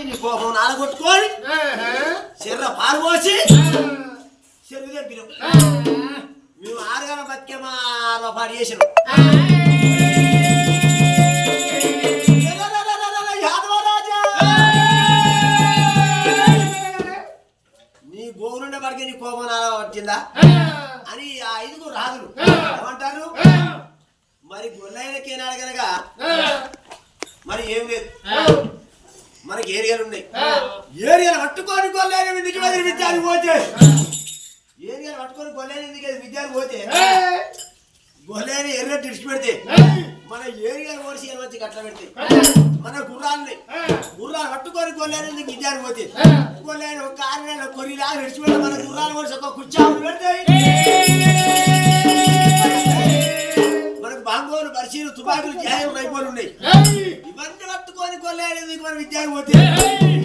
నీ కోపం నాలగొట్టుకొని చెర్ర పాలు పోసి చెరువు తెంపినాం. మేము 6 గంటల బతికేమా పాడు చేసినాం. నీ గోవునుండే పడికే నీ కోపం నాల వచ్చిందా అని ఆ 5 రాజులు ఏమంటారు? మరి గొల్లైనకి ఏనాడు కనుక మరి ఏం లేదు, మనకి ఏరియాలు ఉన్నాయి. ఏరియాలు పట్టుకొని గొల్లైన ఎందుకు విద్యాలు పోతే ఏరియాలు పట్టుకొని గొల్లైన ఎందుకు విద్యాలు పోతే గొల్లైన ఎర్ర తిడిచి పెడితే మన ఏరియాలు ఓడిసి వచ్చి గట్ల పెడితే మన గుర్రాలు పట్టుకొని గొల్లైన ఎందుకు విద్యాలు పోతే గొల్లైన ఒక 6 నెలల కొరిలా విడిచి పెడితే మన గుర్రాలు ఓడిసి ఒక కుచ్చాలు పెడతాయి. బాంగోలు పరిశీలు తుపాకులు న్యాయం రైపోలు ఉన్నాయి. ఇవన్నీ పట్టుకొని కొల్లాయి మన విద్యాలు పోతే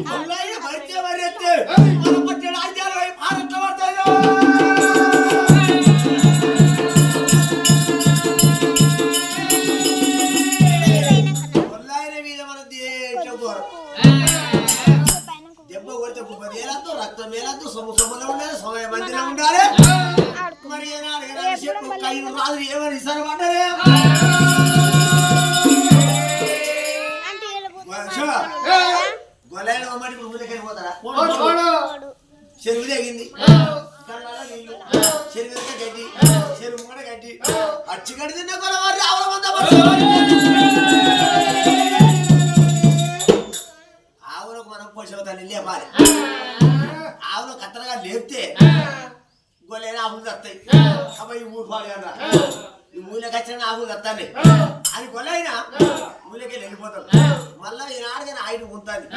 కొల్లాయి పరిచయ మరెత్తే మన పట్టే రాజ్యాలు భారత్లో పడతాయో. కొల్లాయిల మీద మన దెబ్బ కొడితే 30 ఏళ్ళతో రక్తం మేళతో సొమ్ములో ఉండాలి, సమయ మందిరం ఉండాలి. మరి ఏనాడు చెప్పు 5 రాజులు ఏమని ఇస్తారు పడ్డారే? గొల్లైన అమ్మడి ఇప్పుడు ముందుకెళ్ళి పోతారా? చెరువు తెగింది, చెరువు గడ్డి, చెరువు కూడా గడ్డి అచ్చి గడ్డి తిన్న కొలవారు ఆవులకు మనం పోషవతాన్ని లేపాలి. ఆవులో కత్తరగా లేపితే గొల్లైన ఆవులు తత్తాయి. అబ్బాయి ఈ ఊరు పాడు కదా, ఈ ఊళ్ళకి వచ్చిన ఆవులు తత్తాలి అని గొల్లైన ఊళ్ళకి వెళ్ళిపోతాం. మళ్ళా ఈనాడుగా ఆయన ఉంటుంది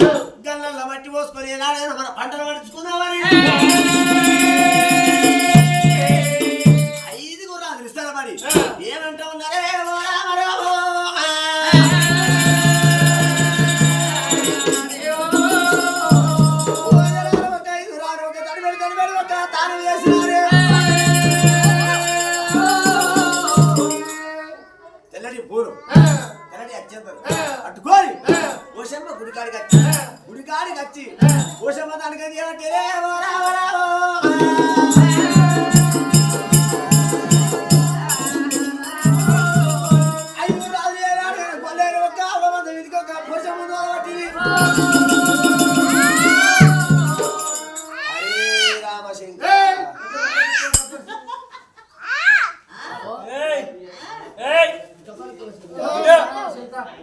గల్లల్లో మట్టి పోసుకొని ఏనాడైనా మన పంటలు పండించుకుందామని 5 రాజులు ఇస్తారా? మరి ఏమంటా ఉన్నారే? తెల్లటి పూలు తెల్లటి అత్యంతలు అట్టుకోని ఓషమ్మ గుడికాడికి వచ్చి ఓషమ్మ దానికి ఏమంటే కొల్లేరు ఒక 6 మంది ఒక పోషమ్మ